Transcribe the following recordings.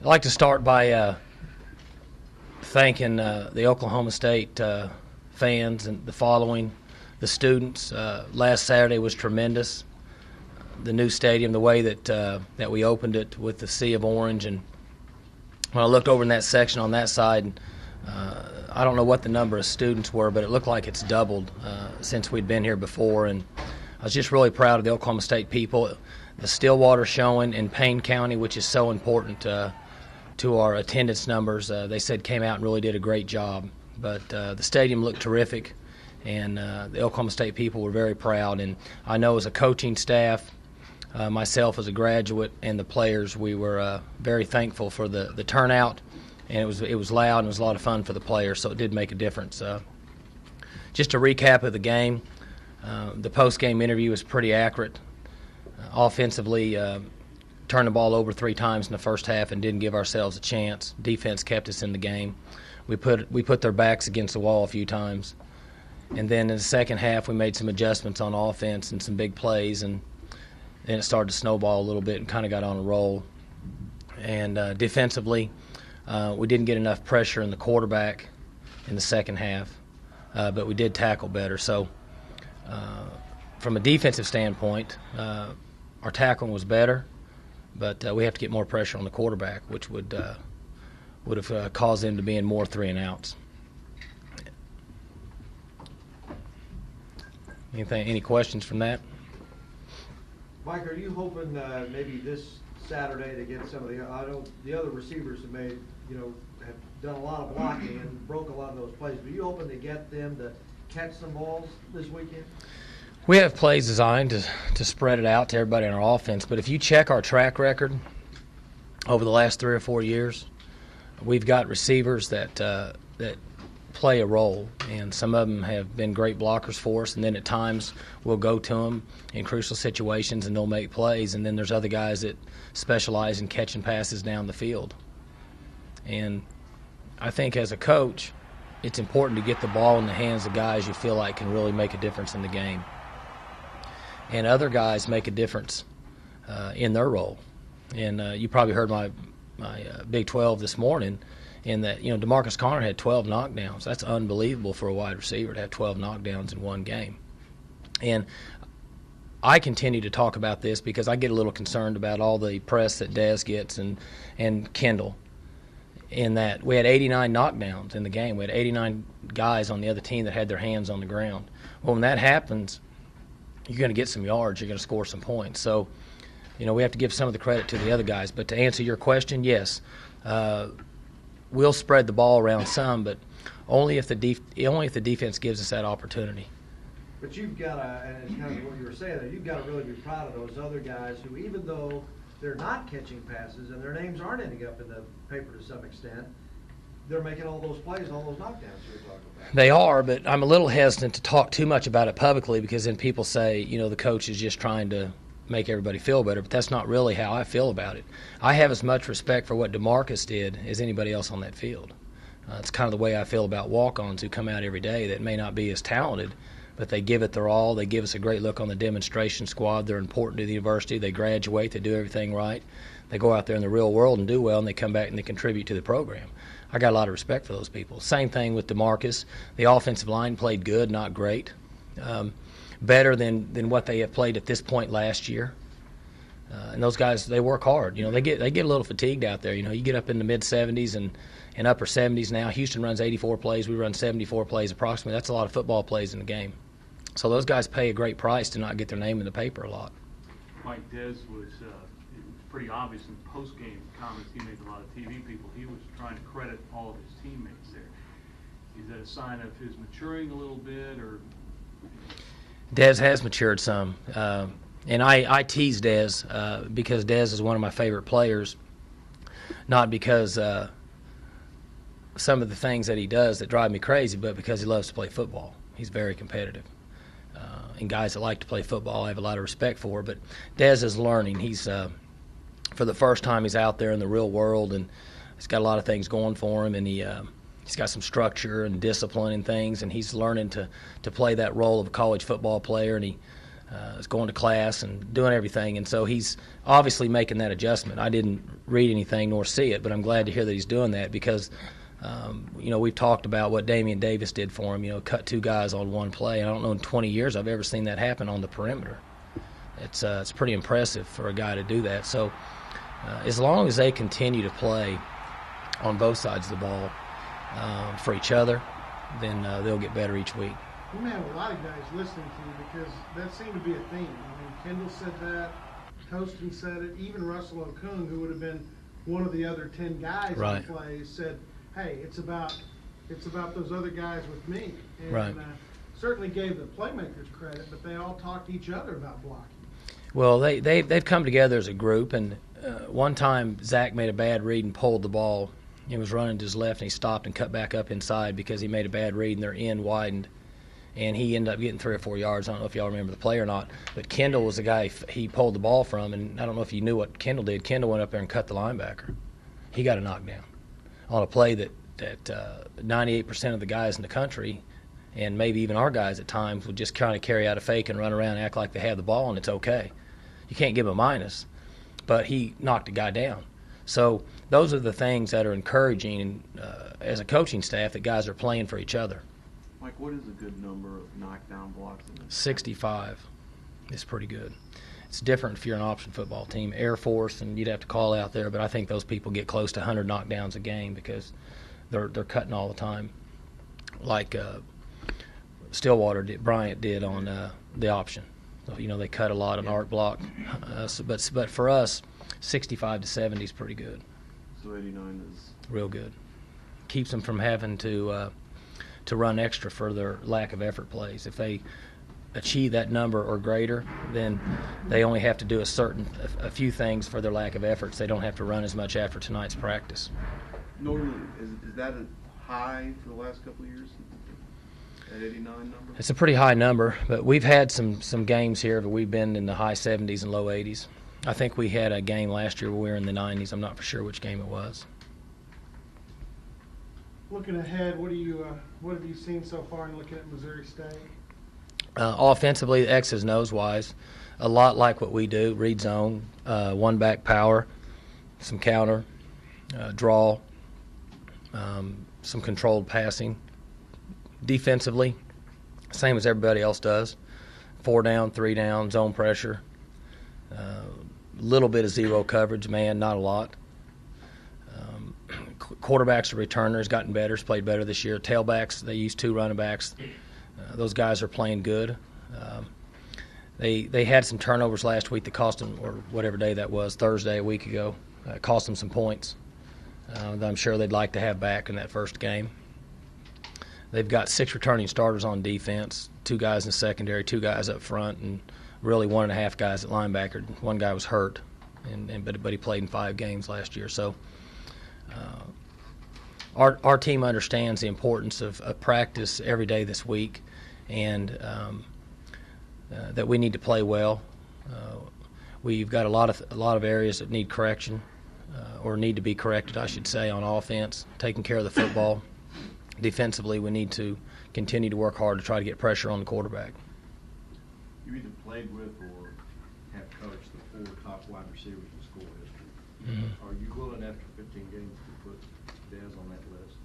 I'd like to start by thanking the Oklahoma State fans and the following, the students. Last Saturday was tremendous. The new stadium, the way that we opened it with the sea of orange, and when I looked over in that section on that side, I don't know what the number of students were, but it looked like it's doubled since we'd been here before, and I was just really proud of the Oklahoma State people. The Stillwater showing in Payne County, which is so important to our attendance numbers, they said came out and really did a great job. But the stadium looked terrific, and the Oklahoma State people were very proud. And I know as a coaching staff, myself as a graduate, and the players, we were very thankful for the turnout, and it was loud and it was a lot of fun for the players, so it did make a difference. Just a recap of the game, the post-game interview was pretty accurate. Offensively, turned the ball over 3 times in the first half and didn't give ourselves a chance. Defense kept us in the game. We put their backs against the wall a few times. And then in the second half, we made some adjustments on offense and some big plays, and then it started to snowball a little bit and kind of got on a roll. And defensively, we didn't get enough pressure in the quarterback in the second half, but we did tackle better. So from a defensive standpoint, our tackling was better, but we have to get more pressure on the quarterback, which would have caused them to be in more 3-and-outs. Any questions from that? Mike, are you hoping maybe this Saturday to get some of the other receivers have done a lot of blocking and broke a lot of those plays, but are you hoping to get them to catch some balls this weekend? We have plays designed to spread it out to everybody in our offense, but if you check our track record over the last 3 or 4 years, we've got receivers that play a role, and some of them have been great blockers for us, and then at times we'll go to them in crucial situations and they'll make plays, and then there's other guys that specialize in catching passes down the field. And I think as a coach, it's important to get the ball in the hands of guys you feel like can really make a difference in the game. And other guys make a difference in their role. And you probably heard my Big 12 this morning, in that, DeMarcus Conner had 12 knockdowns. That's unbelievable for a wide receiver to have 12 knockdowns in one game. And I continue to talk about this because I get a little concerned about all the press that Dez gets and Kendall, in that we had 89 knockdowns in the game. We had 89 guys on the other team that had their hands on the ground. Well, when that happens, you're going to get some yards. You're going to score some points. So, we have to give some of the credit to the other guys. But to answer your question, yes, we'll spread the ball around some, but only if the defense gives us that opportunity. But you've got to, and it's kind of what you were saying there, you've got to really be proud of those other guys who, even though they're not catching passes and their names aren't ending up in the paper to some extent, they're making all those plays, all those knockdowns you're talking about. They are, but I'm a little hesitant to talk too much about it publicly, because then people say, the coach is just trying to make everybody feel better, but that's not really how I feel about it. I have as much respect for what DeMarcus did as anybody else on that field. It's kind of the way I feel about walk-ons who come out every day that may not be as talented, but they give it their all. They give us a great look on the demonstration squad. They're important to the university. They graduate. They do everything right. They go out there in the real world and do well, and they come back and they contribute to the program. I got a lot of respect for those people. Same thing with DeMarcus. The offensive line played good, not great. Better than what they have played at this point last year. And those guys, they work hard. They get a little fatigued out there. You get up in the mid-70s and upper 70s now. Houston runs 84 plays. We run 74 plays approximately. That's a lot of football plays in the game. So those guys pay a great price to not get their name in the paper a lot. Mike, Dez was pretty obvious in post-game comments he made to a lot of TV people. He was trying to credit all of his teammates there. Is that a sign of his maturing a little bit, or? Dez has matured some. And I tease Dez because Dez is one of my favorite players, not because some of the things that he does that drive me crazy, but because he loves to play football. He's very competitive. And guys that like to play football I have a lot of respect for. But Dez is learning. He's for the first time he's out there in the real world, and he's got a lot of things going for him, and he's got some structure and discipline and things, and he's learning to play that role of a college football player, and is going to class and doing everything, and so he's obviously making that adjustment. I didn't read anything nor see it, but I'm glad to hear that he's doing that because, we've talked about what Damian Davis did for him, cut two guys on one play. I don't know in 20 years I've ever seen that happen on the perimeter. It's pretty impressive for a guy to do that. So as long as they continue to play on both sides of the ball for each other, then they'll get better each week. You may have a lot of guys listening to you because that seemed to be a theme. I mean, Kendall said that, Toston said it, even Russell Okung, who would have been one of the other 10 guys Right. in play, said, hey, it's about those other guys with me. And Right. Certainly gave the playmakers credit, but they all talked to each other about blocking. Well, they've come together as a group, and one time Zach made a bad read and pulled the ball. He was running to his left, and he stopped and cut back up inside because he made a bad read, and their end widened. And he ended up getting 3 or 4 yards. I don't know if y'all remember the play or not, but Kendall was the guy he pulled the ball from, and I don't know if you knew what Kendall did. Kendall went up there and cut the linebacker. He got a knockdown on a play that 98% of the guys in the country, and maybe even our guys at times, would just kind of carry out a fake and run around and act like they have the ball, and it's okay. You can't give him a minus, but he knocked a guy down. So those are the things that are encouraging as a coaching staff that guys are playing for each other. Mike, what is a good number of knockdown blocks? 65 is pretty good. It's different if you're an option football team, Air Force, and you'd have to call out there, but I think those people get close to 100 knockdowns a game because they're cutting all the time, like Bryant did on the option. So, they cut a lot on arc block. But for us, 65 to 70 is pretty good. So 89 is real good. Keeps them from having to run extra for their lack of effort plays. If they achieve that number or greater, then they only have to do a few things for their lack of efforts. They don't have to run as much after tonight's practice. Normally, is that a high for the last couple of years? At 89 number? It's a pretty high number, but we've had some games here that we've been in the high 70s and low 80s. I think we had a game last year where we were in the 90s. I'm not for sure which game it was. Looking ahead, what have you seen so far in looking at Missouri State? Offensively, X's and O's wise, a lot like what we do: read zone, one back power, some counter, draw, some controlled passing. Defensively, same as everybody else does: 4 down, 3 down, zone pressure, little bit of zero coverage, man, not a lot. Quarterbacks or returners gotten better, played better this year. Tailbacks, they use 2 running backs. Those guys are playing good. They had some turnovers last week that cost them, or whatever day that was, Thursday a week ago, cost them some points that I'm sure they'd like to have back in that first game. They've got 6 returning starters on defense, 2 guys in the secondary, 2 guys up front, and really 1.5 guys at linebacker. One guy was hurt, but he played in 5 games last year. So our team understands the importance of practice every day this week, and that we need to play well. We've got a lot of areas that need correction, or need to be corrected, I should say, on offense, taking care of the football. Defensively, we need to continue to work hard to try to get pressure on the quarterback. You either played with or have coached the 4 top wide receivers in school history. Mm-hmm. Are you willing after 15 games to put Dez on that list?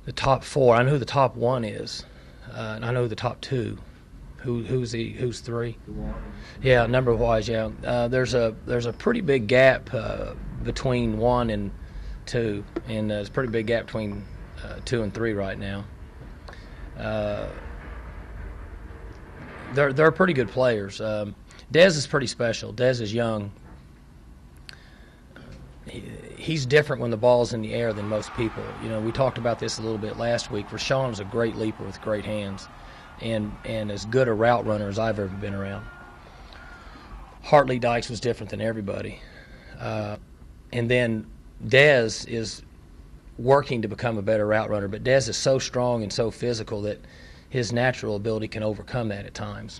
The top 4, I know who the top 1 is, and I know who the top 2. Who's 3? Yeah, number wise, yeah. There's a pretty big gap between 1 and 2, and there's a pretty big gap between 2 and 3 right now. They're pretty good players. Dez is pretty special. Dez is young. He's different when the ball's in the air than most people. We talked about this a little bit last week. Rashawn's a great leaper with great hands, and as good a route runner as I've ever been around. Hartley Dykes was different than everybody. And then Dez is working to become a better route runner, but Dez is so strong and so physical that his natural ability can overcome that at times.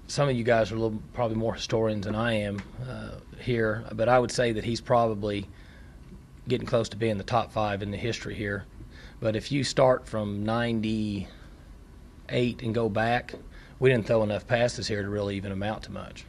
Some of you guys are probably more historians than I am here, but I would say that he's probably getting close to being the top 5 in the history here. But if you start from 98 and go back, we didn't throw enough passes here to really even amount to much.